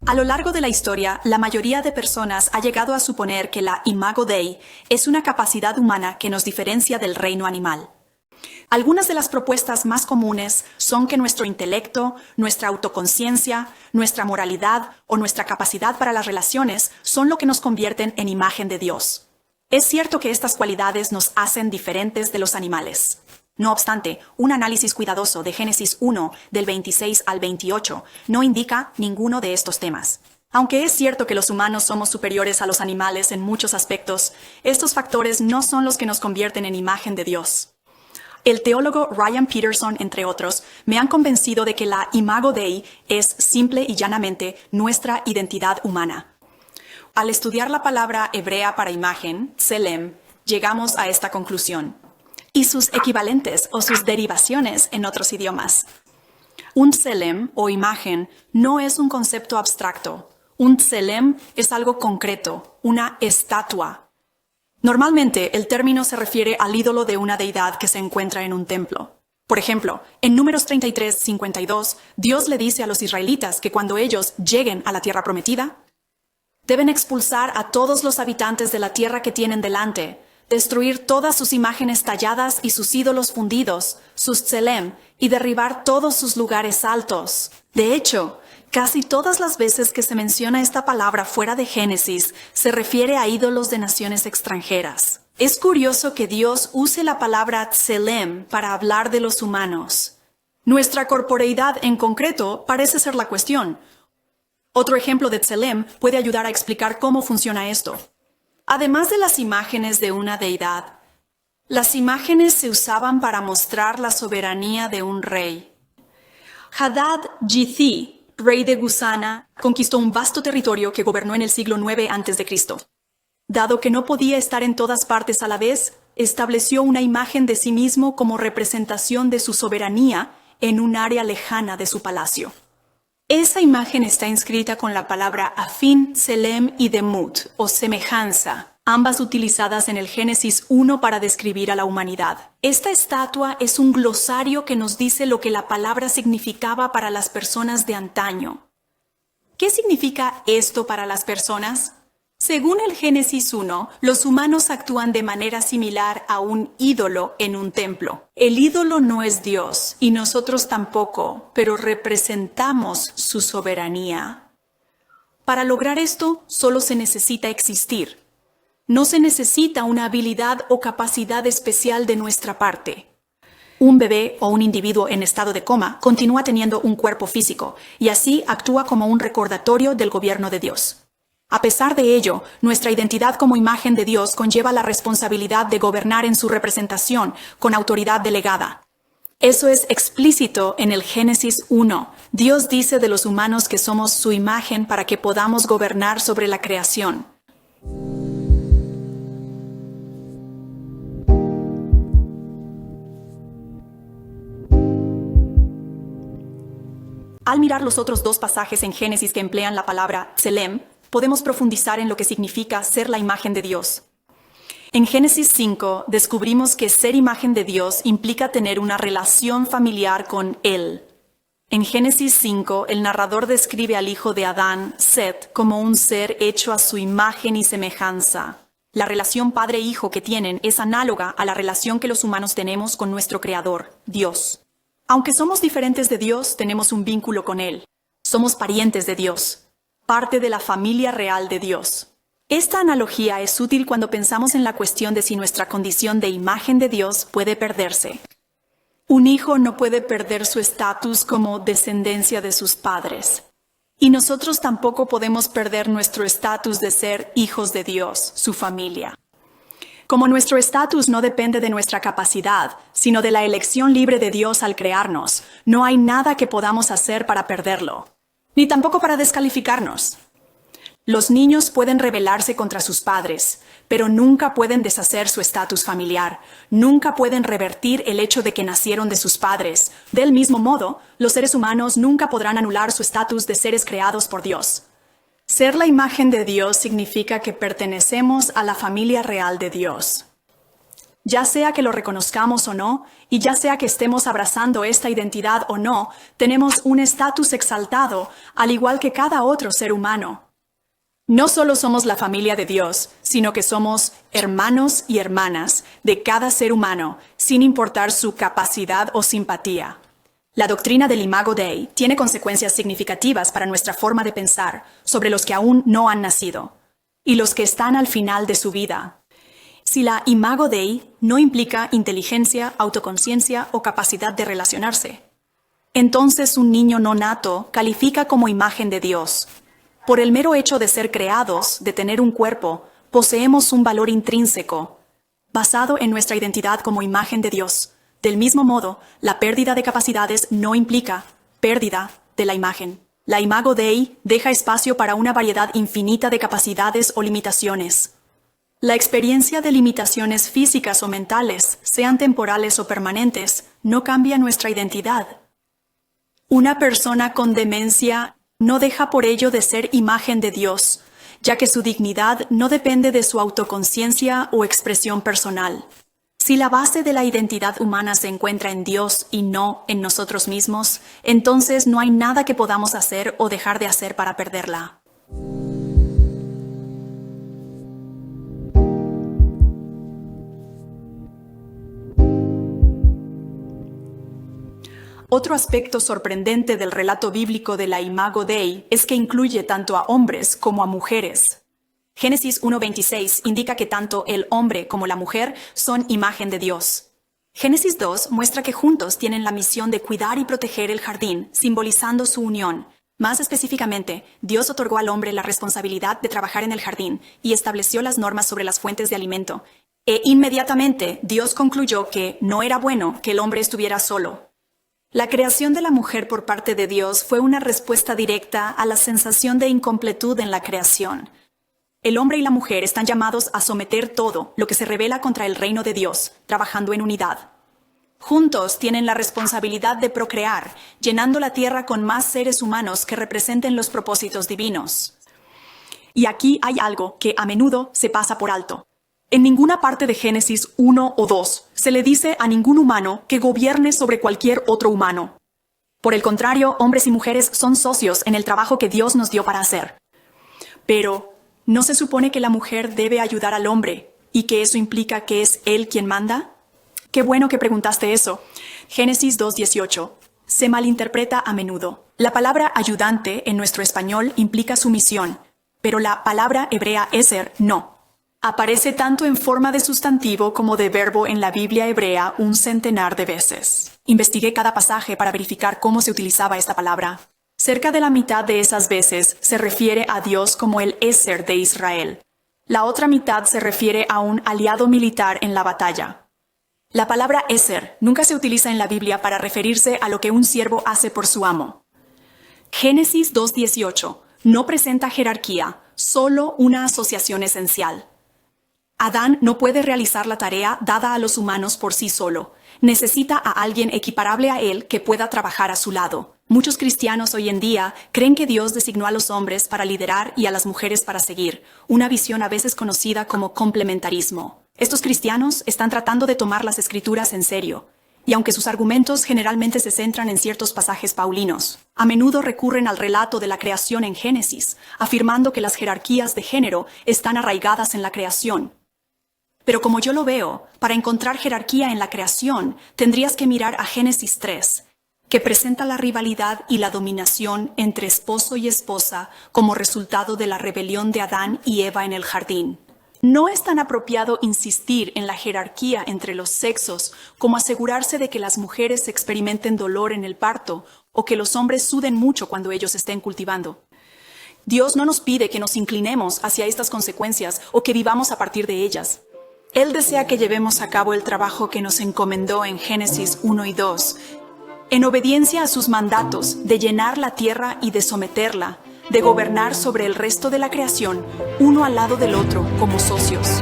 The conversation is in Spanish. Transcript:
A lo largo de la historia, la mayoría de personas ha llegado a suponer que la Imago Dei es una capacidad humana que nos diferencia del reino animal. Algunas de las propuestas más comunes son que nuestro intelecto, nuestra autoconciencia, nuestra moralidad o nuestra capacidad para las relaciones son lo que nos convierten en imagen de Dios. Es cierto que estas cualidades nos hacen diferentes de los animales. No obstante, un análisis cuidadoso de Génesis 1, del 26 al 28, no indica ninguno de estos temas. Aunque es cierto que los humanos somos superiores a los animales en muchos aspectos, estos factores no son los que nos convierten en imagen de Dios. El teólogo Ryan Peterson, entre otros, me han convencido de que la Imago Dei es simple y llanamente nuestra identidad humana. Al estudiar la palabra hebrea para imagen, tselem, llegamos a esta conclusión. Y sus equivalentes o sus derivaciones en otros idiomas. Un tselem o imagen no es un concepto abstracto. Un tselem es algo concreto, una estatua. Normalmente el término se refiere al ídolo de una deidad que se encuentra en un templo. Por ejemplo, en Números 33:52, Dios le dice a los israelitas que cuando ellos lleguen a la tierra prometida, deben expulsar a todos los habitantes de la tierra que tienen delante, destruir todas sus imágenes talladas y sus ídolos fundidos, sus tselem, y derribar todos sus lugares altos. De hecho, casi todas las veces que se menciona esta palabra fuera de Génesis, se refiere a ídolos de naciones extranjeras. Es curioso que Dios use la palabra tselem para hablar de los humanos. Nuestra corporeidad en concreto parece ser la cuestión. Otro ejemplo de tselem puede ayudar a explicar cómo funciona esto. Además de las imágenes de una deidad, las imágenes se usaban para mostrar la soberanía de un rey. Hadad-Yití, rey de Gusana, conquistó un vasto territorio que gobernó en el siglo IX a.C. Dado que no podía estar en todas partes a la vez, estableció una imagen de sí mismo como representación de su soberanía en un área lejana de su palacio. Esa imagen está inscrita con la palabra afín, tselem y demut, o semejanza, ambas utilizadas en el Génesis 1 para describir a la humanidad. Esta estatua es un glosario que nos dice lo que la palabra significaba para las personas de antaño. ¿Qué significa esto para las personas? Según el Génesis 1, los humanos actúan de manera similar a un ídolo en un templo. El ídolo no es Dios, y nosotros tampoco, pero representamos su soberanía. Para lograr esto, solo se necesita existir. No se necesita una habilidad o capacidad especial de nuestra parte. Un bebé o un individuo en estado de coma continúa teniendo un cuerpo físico, y así actúa como un recordatorio del gobierno de Dios. A pesar de ello, nuestra identidad como imagen de Dios conlleva la responsabilidad de gobernar en su representación con autoridad delegada. Eso es explícito en el Génesis 1. Dios dice de los humanos que somos su imagen para que podamos gobernar sobre la creación. Al mirar los otros dos pasajes en Génesis que emplean la palabra tselem, podemos profundizar en lo que significa ser la imagen de Dios. En Génesis 5 descubrimos que ser imagen de Dios implica tener una relación familiar con Él. En Génesis 5, el narrador describe al hijo de Adán, Set, como un ser hecho a su imagen y semejanza. La relación padre-hijo que tienen es análoga a la relación que los humanos tenemos con nuestro Creador, Dios. Aunque somos diferentes de Dios, tenemos un vínculo con Él. Somos parientes de Dios, parte de la familia real de Dios. Esta analogía es útil cuando pensamos en la cuestión de si nuestra condición de imagen de Dios puede perderse. Un hijo no puede perder su estatus como descendencia de sus padres. Y nosotros tampoco podemos perder nuestro estatus de ser hijos de Dios, su familia. Como nuestro estatus no depende de nuestra capacidad, sino de la elección libre de Dios al crearnos, no hay nada que podamos hacer para perderlo, ni tampoco para descalificarnos. Los niños pueden rebelarse contra sus padres, pero nunca pueden deshacer su estatus familiar, nunca pueden revertir el hecho de que nacieron de sus padres. Del mismo modo, los seres humanos nunca podrán anular su estatus de seres creados por Dios. Ser la imagen de Dios significa que pertenecemos a la familia real de Dios. Ya sea que lo reconozcamos o no, y ya sea que estemos abrazando esta identidad o no, tenemos un estatus exaltado, al igual que cada otro ser humano. No solo somos la familia de Dios, sino que somos hermanos y hermanas de cada ser humano, sin importar su capacidad o simpatía. La doctrina del Imago Dei tiene consecuencias significativas para nuestra forma de pensar sobre los que aún no han nacido y los que están al final de su vida. Si la Imago Dei no implica inteligencia, autoconciencia o capacidad de relacionarse, entonces un niño no nato califica como imagen de Dios. Por el mero hecho de ser creados, de tener un cuerpo, poseemos un valor intrínseco, basado en nuestra identidad como imagen de Dios. Del mismo modo, la pérdida de capacidades no implica pérdida de la imagen. La Imago Dei deja espacio para una variedad infinita de capacidades o limitaciones. La experiencia de limitaciones físicas o mentales, sean temporales o permanentes, no cambia nuestra identidad. Una persona con demencia no deja por ello de ser imagen de Dios, ya que su dignidad no depende de su autoconciencia o expresión personal. Si la base de la identidad humana se encuentra en Dios y no en nosotros mismos, entonces no hay nada que podamos hacer o dejar de hacer para perderla. Otro aspecto sorprendente del relato bíblico de la Imago Dei es que incluye tanto a hombres como a mujeres. Génesis 1:26 indica que tanto el hombre como la mujer son imagen de Dios. Génesis 2 muestra que juntos tienen la misión de cuidar y proteger el jardín, simbolizando su unión. Más específicamente, Dios otorgó al hombre la responsabilidad de trabajar en el jardín y estableció las normas sobre las fuentes de alimento. E inmediatamente Dios concluyó que no era bueno que el hombre estuviera solo. La creación de la mujer por parte de Dios fue una respuesta directa a la sensación de incompletud en la creación. El hombre y la mujer están llamados a someter todo lo que se rebela contra el reino de Dios, trabajando en unidad. Juntos tienen la responsabilidad de procrear, llenando la tierra con más seres humanos que representen los propósitos divinos. Y aquí hay algo que a menudo se pasa por alto. En ninguna parte de Génesis 1 o 2 se le dice a ningún humano que gobierne sobre cualquier otro humano. Por el contrario, hombres y mujeres son socios en el trabajo que Dios nos dio para hacer. Pero, ¿no se supone que la mujer debe ayudar al hombre y que eso implica que es él quien manda? Qué bueno que preguntaste eso. Génesis 2:18. Se malinterpreta a menudo. La palabra ayudante en nuestro español implica sumisión, pero la palabra hebrea eser no. Aparece tanto en forma de sustantivo como de verbo en la Biblia hebrea 100 de veces. Investigué cada pasaje para verificar cómo se utilizaba esta palabra. Cerca de la mitad de esas veces se refiere a Dios como el Eser de Israel. La otra mitad se refiere a un aliado militar en la batalla. La palabra Eser nunca se utiliza en la Biblia para referirse a lo que un siervo hace por su amo. Génesis 2:18 no presenta jerarquía, solo una asociación esencial. Adán no puede realizar la tarea dada a los humanos por sí solo. Necesita a alguien equiparable a él que pueda trabajar a su lado. Muchos cristianos hoy en día creen que Dios designó a los hombres para liderar y a las mujeres para seguir, una visión a veces conocida como complementarismo. Estos cristianos están tratando de tomar las Escrituras en serio, y aunque sus argumentos generalmente se centran en ciertos pasajes paulinos, a menudo recurren al relato de la creación en Génesis, afirmando que las jerarquías de género están arraigadas en la creación. Pero como yo lo veo, para encontrar jerarquía en la creación, tendrías que mirar a Génesis 3, que presenta la rivalidad y la dominación entre esposo y esposa como resultado de la rebelión de Adán y Eva en el jardín. No es tan apropiado insistir en la jerarquía entre los sexos como asegurarse de que las mujeres experimenten dolor en el parto o que los hombres suden mucho cuando ellos estén cultivando. Dios no nos pide que nos inclinemos hacia estas consecuencias o que vivamos a partir de ellas. Él desea que llevemos a cabo el trabajo que nos encomendó en Génesis 1 y 2, en obediencia a sus mandatos de llenar la tierra y de someterla, de gobernar sobre el resto de la creación, uno al lado del otro como socios.